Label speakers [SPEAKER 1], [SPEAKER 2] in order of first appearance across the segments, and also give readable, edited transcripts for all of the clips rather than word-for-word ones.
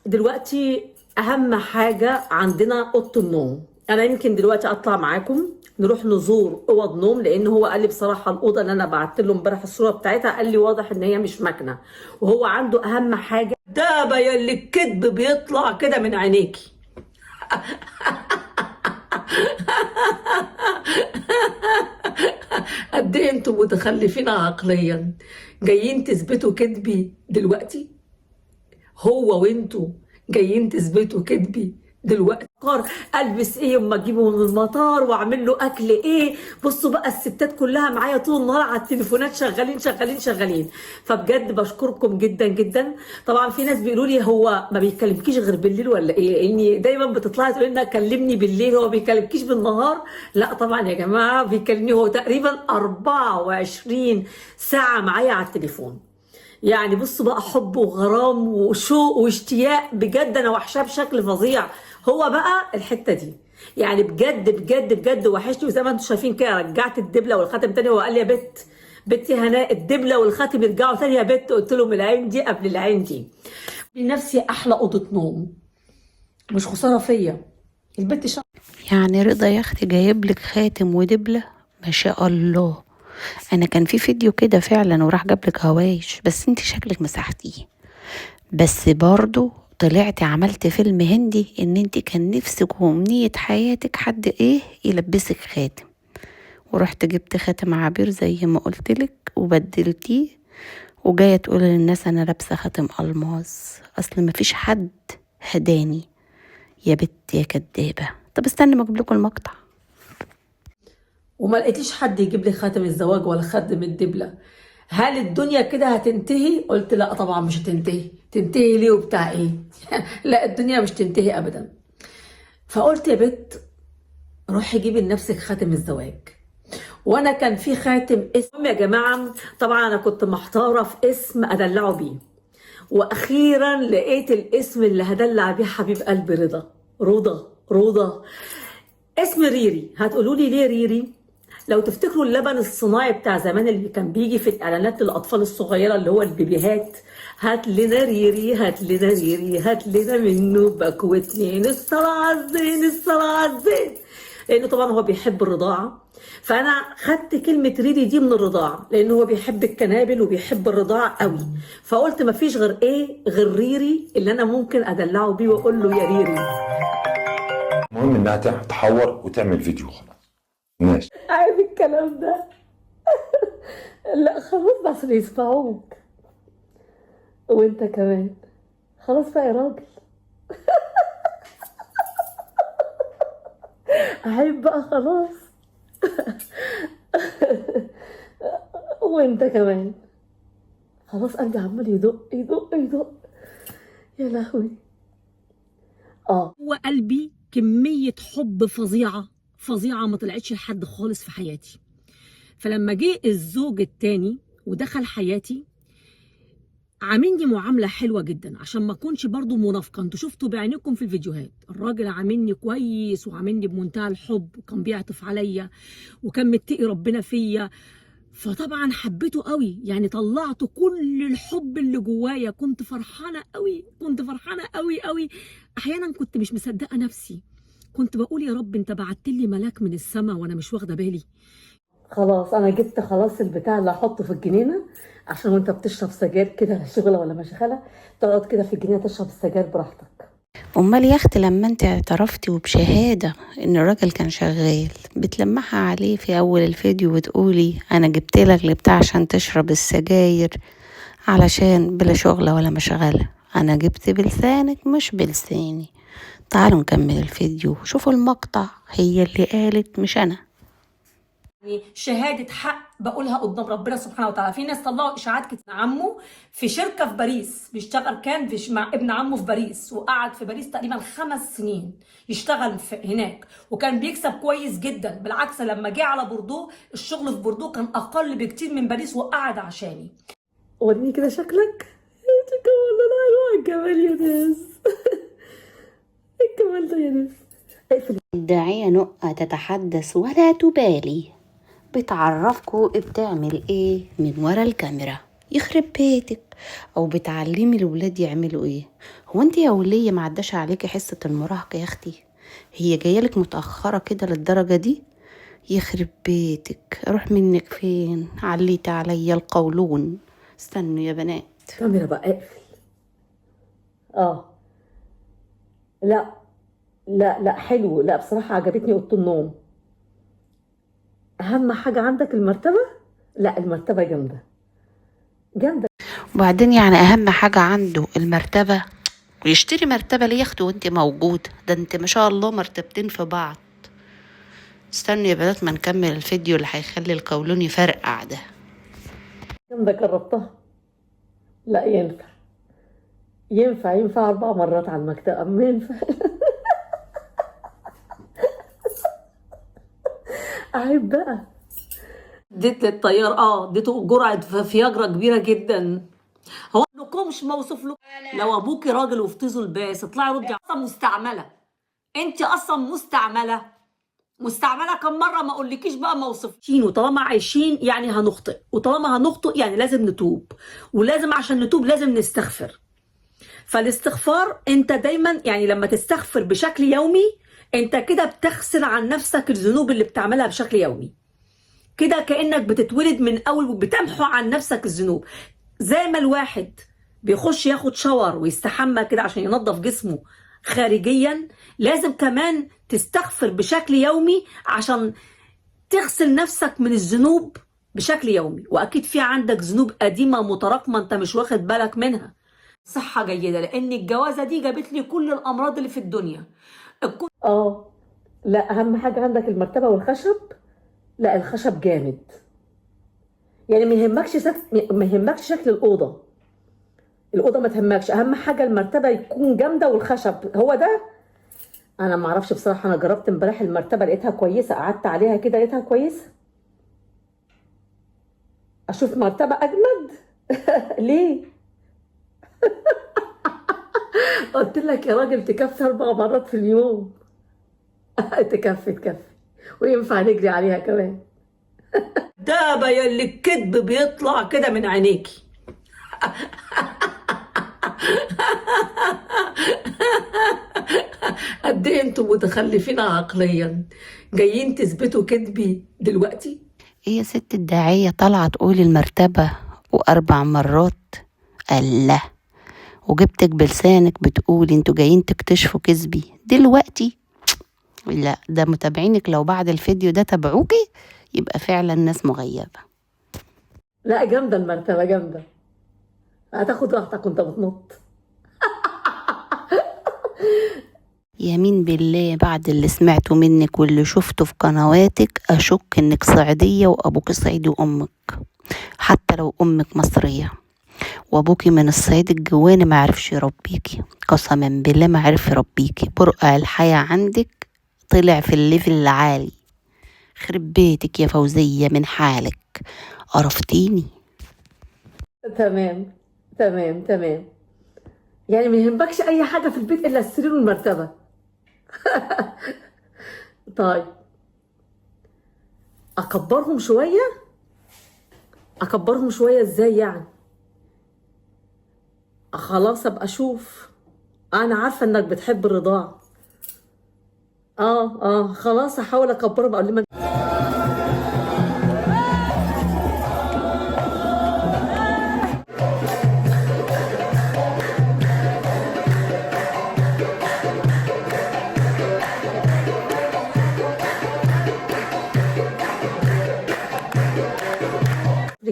[SPEAKER 1] دلوقتي اهم حاجه عندنا اوضه النوم. انا يمكن دلوقتي اطلع معاكم نروح نزور اوض نوم، لان هو قال لي بصراحه الاوضه اللي انا بعت له امبارح الصوره بتاعتها قال لي واضح ان هي مش مكنه، وهو عنده اهم حاجه. ده بيان الكذب بيطلع كده من عينيكي. قد ايه انتوا متخلفين عقليا، جايين تثبتوا كذبي دلوقتي. هو وانتوا جايين تثبتوا كذبي دلوقتي. البس ايه اما اجيبه من المطار واعمل له اكل ايه. بصوا بقى الستات كلها معايا طول النهار على التليفونات شغالين شغالين شغالين. فبجد بشكركم جدا جدا. طبعا في ناس بيقولوا لي هو ما بيكلمكيش غير بالليل ولا ايه، لاني دايما بتطلعي تقول لنا كلمني بالليل، هو ما بيكلمكيش بالنهار. لا طبعا يا جماعه بيكلمني، هو تقريبا 24 ساعه معايا على التليفون. يعني بصوا بقى حب وغرام وشوق واشتياق، بجد انا وحشاه بشكل فظيع. هو بقى الحته دي يعني بجد بجد بجد وحشني. وزي ما انتم شايفين كده رجعت الدبله والخاتم تاني. هو قال لي يا بنتي هناء الدبله والخاتم يرجعوا تاني يا بت. قلت له من العين دي قبل العين دي. بنفسي احلى اوضه نوم، مش خساره فيا البت
[SPEAKER 2] يعني رضا يا اختي جايب لك خاتم ودبله؟ ما شاء الله. انا كان في فيديو كده فعلا وراح جاب لك هوايش، بس انت شكلك مسحتيه. بس برضو طلعتي عملت فيلم هندي ان انت كان نفسك وامنية حياتك حد ايه يلبسك خاتم، ورحت جبت خاتم عبير زي ما قلتلك وبدلتيه، وجاية تقول للناس انا لابسة خاتم الماس. اصل مفيش حد هداني يا بت يا كدابة. طب استنى ما اجيب لكم المقطع.
[SPEAKER 1] وما لقيتيش حد يجيب لي خاتم الزواج ولا خاتم الدبلة. هل الدنيا كده هتنتهي؟ قلت لا طبعا مش هتنتهي. تنتهي ليه وبتاع ايه؟ لا الدنيا مش تنتهي ابدا. فقلت يا بت روحي جيبي لنفسك خاتم الزواج. وانا كان في خاتم اسم يا جماعه، طبعا انا كنت محتاره في اسم ادلعه بيه، واخيرا لقيت الاسم اللي هدلع بيه حبيب قلبي رضا. اسم ريري. هتقولوا لي ليه ريري؟ لو تفتكروا اللبن الصناعي بتاع زمان اللي كان بيجي في الاعلانات للاطفال الصغيره اللي هو البيبيهات، هات لنا ريري هات لنا ريري هات لنا منه باكو اتنين الصلاه على الزين الصلاه على الزين. لانه طبعا هو بيحب الرضاعه، فانا خدت كلمه ريري دي من الرضاعه، لانه هو بيحب الكنابل وبيحب الرضاعه قوي. فقلت مفيش غير ايه غير ريري اللي انا ممكن ادلعه بيه واقول له يا ريري.
[SPEAKER 3] المهم انها تحور وتعمل فيديو خلاص ماشي.
[SPEAKER 1] عارف الكلام ده. لا خلاص بس يسمعوك. وانت كمان خلاص بقى يا راجل. عيب بقى خلاص. وانت كمان خلاص. قلبي عمال يدق يدق يدق. يا لهوي. هو قلبي كمية حب فظيعة فظيعة ما طلعتش لحد خالص في حياتي. فلما جه الزوج التاني ودخل حياتي عاملني معامله حلوه جدا، عشان ما اكونش برضو منافقه. انتوا شفتوا بعينكم في الفيديوهات الراجل عاملني كويس وعاملني بمنتهى الحب، وكان بيعطف عليا وكان متقي ربنا فيا. فطبعا حبيته قوي، يعني طلعت كل الحب اللي جوايا. كنت فرحانه قوي قوي. احيانا كنت مش مصدقه نفسي، كنت بقول يا رب انت بعت لي ملاك من السماء وانا مش واخده بالي. خلاص انا جبت خلاص البتاع اللي احطه في الجنينه، عشان وانت بتشرب سجاير كده شغله ولا مشغله تقعد كده في الجنينه تشرب السجاير براحتك.
[SPEAKER 2] امال يا اختي لما انت اعترفتي وبشهاده ان الراجل كان شغال بتلمحها عليه في اول الفيديو وتقولي انا جبت لك البتاع عشان تشرب السجاير علشان بلا شغله ولا مشغله؟ انا جبت بلسانك مش بلساني. تعالوا نكمل الفيديو، شوفوا المقطع. هي اللي قالت مش انا.
[SPEAKER 1] يعني شهاده حق بقولها قدام ربنا سبحانه وتعالى. في ناس طلعوا اشاعات كتير. عمه في شركه في باريس بيشتغل، كان مع ابن عمه في باريس، وقعد في باريس تقريبا 5 سنين يشتغل هناك، وكان بيكسب كويس جدا. بالعكس لما جه على بوردو الشغل في بوردو كان اقل بكتير من باريس، وقعد عشاني. وريني كده شكلك. والله لا الجمال يا ناس. الجمال ده يا ناس.
[SPEAKER 2] الداعية نقة تتحدث ولا تبالي، بتعرفكوا بتعمل ايه من ورا الكاميرا، يخرب بيتك. او بتعلمي الولاد يعملوا ايه. هو انت يا ولية ما عداش عليكي حصة المراهقة يا اختي؟ هي جايلك متأخرة كده للدرجة دي؟ يخرب بيتك، اروح منك فين؟ عليت عليا القولون. استنوا يا بنات.
[SPEAKER 1] كاميرا بقى اقفل. اه لا لا حلو، لا بصراحة عجبتني أوضة النوم. أهم حاجة عندك المرتبة. لا المرتبة جامدة جامدة.
[SPEAKER 2] وبعدين يعني اهم حاجة عنده المرتبة؟ ويشتري مرتبة ليه يا اختي وانت موجودة؟ ده انت ما شاء الله مرتبتين في بعض. استنوا يا بنات ما نكمل الفيديو اللي هيخلي القولون يفرقع ده.
[SPEAKER 1] جامدة جربتها. لا ينفع ينفع 4 مرات على المكتب، ما ينفع. عيب بقى. اديت للطيار اديته جرعة فياجرا كبيرة جدا. هو لكمش موصوف له. لو ابوكي راجل وفطيزه الباس اطلعي ردي. اصلا مستعملة، انت اصلا مستعملة كم مرة ما اقولكيش بقى موصفين. وطالما عايشين يعني هنخطئ، وطالما هنخطئ يعني لازم نتوب، ولازم عشان نتوب لازم نستغفر. فالاستغفار انت دايما يعني لما تستغفر بشكل يومي انت كده بتغسل عن نفسك الذنوب اللي بتعملها بشكل يومي. كده كأنك بتتولد من اول وبتمحو عن نفسك الذنوب. زي ما الواحد بيخش ياخد شاور ويستحمى كده عشان ينظف جسمه خارجيا، لازم كمان تستغفر بشكل يومي عشان تغسل نفسك من الذنوب بشكل يومي. واكيد في عندك ذنوب قديمة متراكمة انت مش واخد بالك منها. صحة جيدة، لان الجوازة دي جابت لي كل الامراض اللي في الدنيا. لا اهم حاجة عندك المرتبة والخشب. لا الخشب جامد، يعني ما يهمكش شكل الأوضة ما تهمكش، أهم حاجة المرتبة يكون جامدة والخشب هو ده. أنا ما أعرفش بصراحة، أنا جربت امبارح المرتبة لقيتها كويسة، قعدت عليها كده لقيتها كويسة. أشوف مرتبة أجمد. ليه؟ قلت لك يا راجل تكفي 4 مرات في اليوم. تكفي وينفع نجري عليها كمان. ده بيان الكذب بيطلع كده من عينيكي. قد ايه انتوا متخلفين عقليا، جايين تثبتوا كذبي دلوقتي.
[SPEAKER 2] ايه يا ست الداعية طالعة تقولي المرتبة و4 مرات؟ الله. وجبتك بلسانك بتقولي انتوا جايين تكتشفوا كذبي دلوقتي؟ لا ده متابعينك لو بعد الفيديو ده تابعوكي يبقى فعلا ناس مغيبة.
[SPEAKER 1] لا جامدة المرتبة جامدة، هتاخد راحتك وانت بتنط.
[SPEAKER 2] يمين بالله بعد اللي سمعته منك واللي شفته في قنواتك أشك إنك صعيدية وأبوك صعيدي وأمك، حتى لو أمك مصرية وأبوكي من الصعيد الجواني ما عرفش يربيكي، قسما بالله ما عرف يربيكي. برقع الحياة عندك طلع في الليفل العالي. خرب بيتك يا فوزية من حالك، قرفتيني.
[SPEAKER 1] تمام يعني ما يهمكش اي حاجة في البيت الا السرير والمرتبة. طيب اكبرهم شوية ازاي يعني؟ خلاص ابقى اشوف. انا عارفة انك بتحب الرضاعة. خلاص هحاول اكبرهم قبل ما.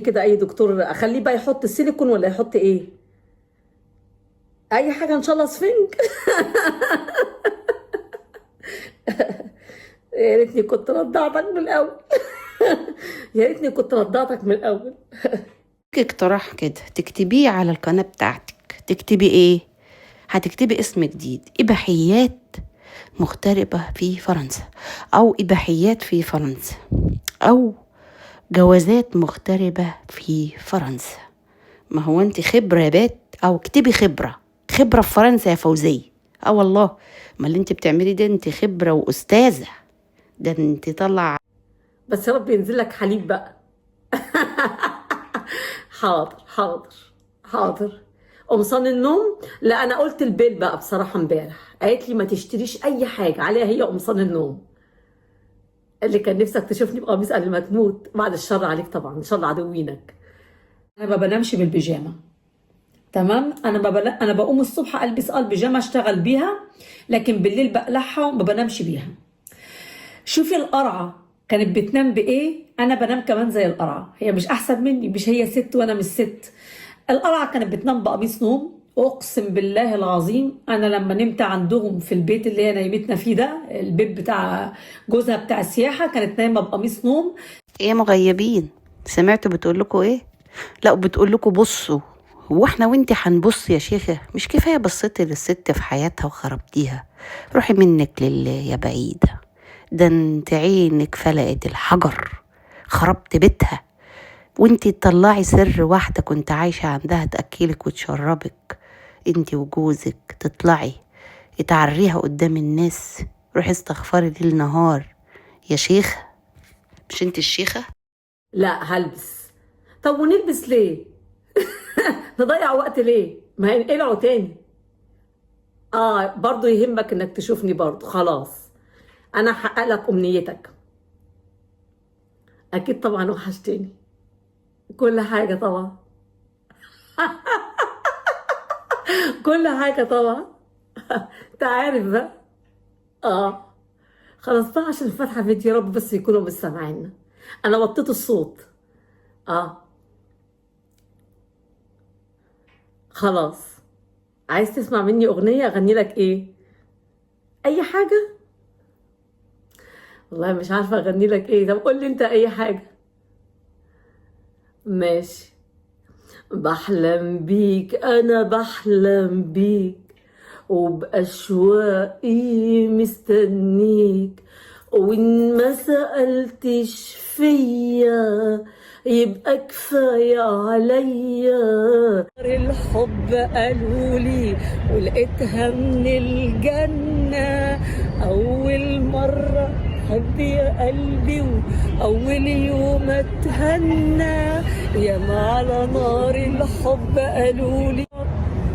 [SPEAKER 1] كده اي دكتور اخليه بقى يحط السيليكون ولا يحط ايه؟ اي حاجه ان شاء الله سفنج. يا ريتني كنت رضعتك من الاول. يا ريتني كنت رضعتك من الاول.
[SPEAKER 2] اقتراح كده تكتبيه على القناة بتاعتك، تكتبي ايه؟ هتكتبي اسم جديد، إباحيات مغتربة في فرنسا، أو إباحيات في فرنسا، أو جوازات مغتربة في فرنسا. ما هو انت خبرة يا بات، أو اكتبي خبرة في فرنسا يا فوزية. والله ما اللي انت بتعملي ده انت خبرة وأستاذة، ده انت طلع.
[SPEAKER 1] بس يا رب ينزل لك حليب بقى. حاضر. قمصان النوم، لا انا قلت البيل بقى بصراحه امبارح، قالت لي ما تشتريش اي حاجه عليها هي قمصان النوم. اللي كان نفسك تشوفني بقميص قبل ما تموت، بعد الشر عليك طبعا، ان شاء الله عدوينك. انا ما بنامش بالبيجامه، تمام؟ انا بقوم الصبح البس البيجامه اشتغل بيها، لكن بالليل بقلعها وما بنامش بيها. شوفي القرعه كانت بتنام بايه، انا بنام كمان زي القرعه، هي مش احسن مني، مش هي ست وانا مش ست. القرعه كانت بتنام بقميص نوم، اقسم بالله العظيم انا لما نمت عندهم في البيت اللي هي نايمتنا فيه ده، البيت بتاع جوزها بتاع السياحه، كانت نايمه بقميص نوم.
[SPEAKER 2] ايه مغيبين؟ سمعتوا بتقول لكم ايه؟ لا بتقول لكم بصوا. هو احنا وانتي هنبص يا شيخة؟ مش كفاية بصيتي للست في حياتها وخربتيها؟ روحي منك لله يا بعيدة، ده انت عينك فلقت الحجر، خربت بيتها. وانتي تطلعي سر واحدة كنت عايشة عندها تأكلك وتشربك، انتي وجوزك تطلعي تعريها قدام الناس؟ روحي استغفري ليل نهار يا شيخة. مش انتي الشيخة؟
[SPEAKER 1] لا هلبس. طب ونلبس ليه؟ نضيع وقت ليه؟ ما هينقلعوا تاني. برضو يهمك انك تشوفني برضو، خلاص انا هحقق لك امنيتك. اكيد طبعا وحشتني، كل حاجة طبعا. كل حاجة طبعا. انت عارف بقى. اه خلاص بقى، عشان فاتحة فيديو، يا رب بس يكونوا مش سامعيننا. انا وطيت الصوت. اه خلاص. عايز تسمع مني اغنية اغني لك ايه؟ اي حاجة. والله مش عارفة اغني لك ايه، طب قول لي انت اي حاجة. ماشي. بحلم بيك، انا بحلم بيك، وبأشواقي مستنيك، وإن ما سألتش فيا يبقى كفاية عليا. الحب قالولي ولقيتها من الجنة، أول مرة حب يا قلبي، وأول يوم اتهنى، ياما على نار الحب قالولي.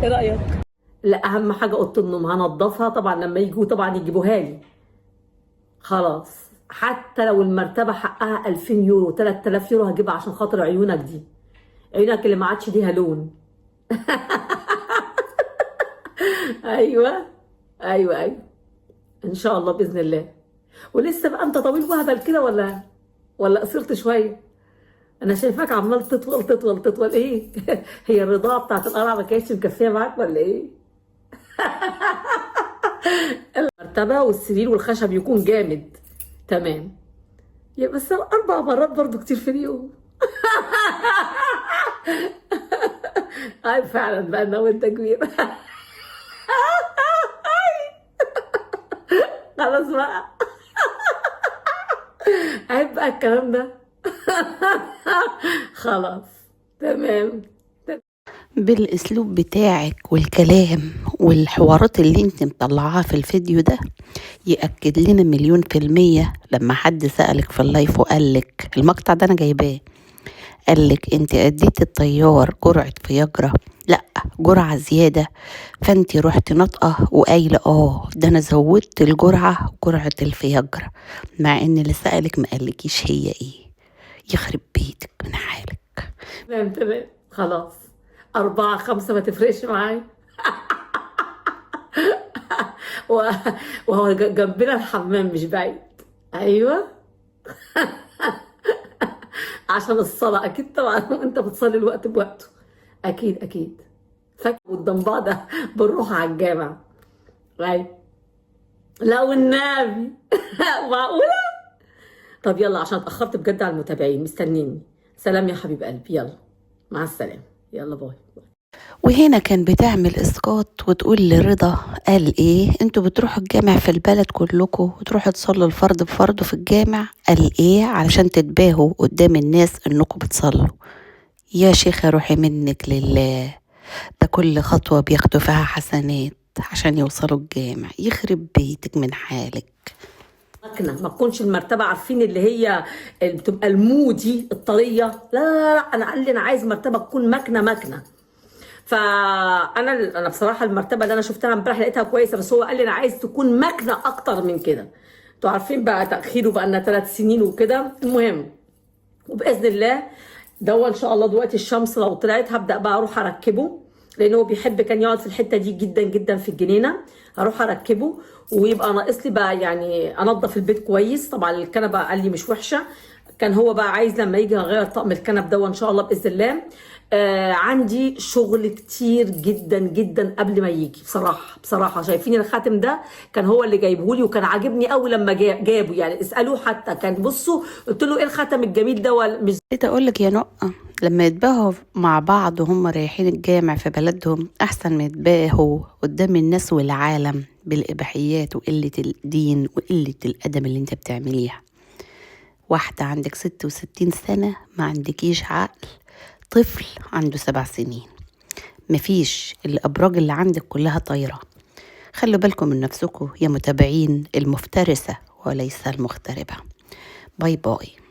[SPEAKER 1] ايه رأيك؟ لا اهم حاجه اوضه النوم هنضفها طبعا لما يجوا طبعا يجيبوها لي. خلاص حتى لو المرتبه حقها 2000 يورو 3000 يورو هجيبها، عشان خاطر عيونك دي، عيونك اللي ما عادش ليها لون. ايوه ايوه ايوه ان شاء الله باذن الله. ولسه بقى انت طويل وهبل كده ولا قصرت شويه؟ انا شايفاك عمال تطول تطول تطول. ايه؟ هي الرضاعه بتاعت القرع ما كانتش مكفيه معاك ولا ايه؟ المرتبة والسرير والخشب يكون جامد، تمام. يا بس 4 مرات برضو كتير في اليوم. فعلا بقى انا وانت كبير. خلاص بقى. عيب بقى الكلام ده. خلاص تمام.
[SPEAKER 2] بالاسلوب بتاعك والكلام والحوارات اللي انت مطلعاها في الفيديو ده يأكد لنا 1,000,000% لما حد سألك في اللايف وقالك المقطع ده انا جايباه، قالك انت اديت الطيار جرعة فياجرا، لا جرعة زيادة، فانت رحت نطقة وقايلة ده انا زودت الجرعة جرعة الفياجرا، مع ان اللي سألك ما قالكيش هي ايه. يخرب بيتك من حالك.
[SPEAKER 1] تمام تمام خلاص. 4 5 ما تفرقش معايا. وهو جنبنا الحمام مش بعيد. ايوه. عشان الصلاة اكيد طبعا، وانت بتصلي الوقت بوقته. اكيد اكيد. فاكر قدام بعض بنروح على الجامع. ايوه. لا والنبي. معقولة؟ طب يلا عشان اتأخرت بجد على المتابعين مستنيني. سلام يا حبيب قلبي، يلا مع السلامة، يلا باي.
[SPEAKER 2] وهنا كان بتعمل اسقاط وتقول لرضا قال ايه انتوا بتروحوا الجامع في البلد كلكم وتروحوا تصلوا الفرض بفرضه في الجامع، قال ايه علشان تتباهوا قدام الناس انكم بتصلوا. يا شيخة روحي منك لله، ده كل خطوة بياخدوا فيها حسنات عشان يوصلوا الجامع. يخرب بيتك من حالك.
[SPEAKER 1] مكنه، ما تكونش المرتبه عارفين اللي هي اللي بتبقى المودي الطريه، لا لا لا، انا قال لي انا عايز مرتبه تكون مكنه مكنه، فانا بصراحه المرتبه اللي انا شفتها امبارح لقيتها كويسه، بس هو قال لي انا عايز تكون مكنه اكتر من كده. انتوا عارفين بقى تاخيره بقى لنا 3 سنين وكده. المهم وباذن الله ده ان شاء الله دلوقتي الشمس لو طلعت هبدا بقى اروح اركبه، لان هو بيحب كان يقعد في الحته دي جدا جدا في الجنينه. هروح اركبه ويبقى ناقص لي بقى يعني انضف البيت كويس. طبعا الكنبه قال لي مش وحشه، كان هو بقى عايز لما يجي اغير طقم الكنب ده ان شاء الله باذن الله. عندي شغل كتير جدا جدا قبل ما يجي. بصراحه شايفين الخاتم ده كان هو اللي جايبه لي وكان عاجبني قوي لما جابه، يعني اسالوه حتى كان بصوا قلت له ايه الخاتم الجميل ده ولا مش.
[SPEAKER 2] نسيت اقولك يا نقة، لما يتباهوا مع بعض وهم رايحين الجامع في بلدهم احسن ما يتباهوا قدام الناس والعالم بالاباحيات وقلة الدين وقلة الادب اللي انت بتعمليها. واحدة عندك 66 سنة ما عندكيش عقل، طفل عنده 7 سنين، مفيش الابراج اللي عندك كلها طايرة. خلوا بالكم من نفسكم يا متابعين، المفترسة وليس المغتربة. باي باي.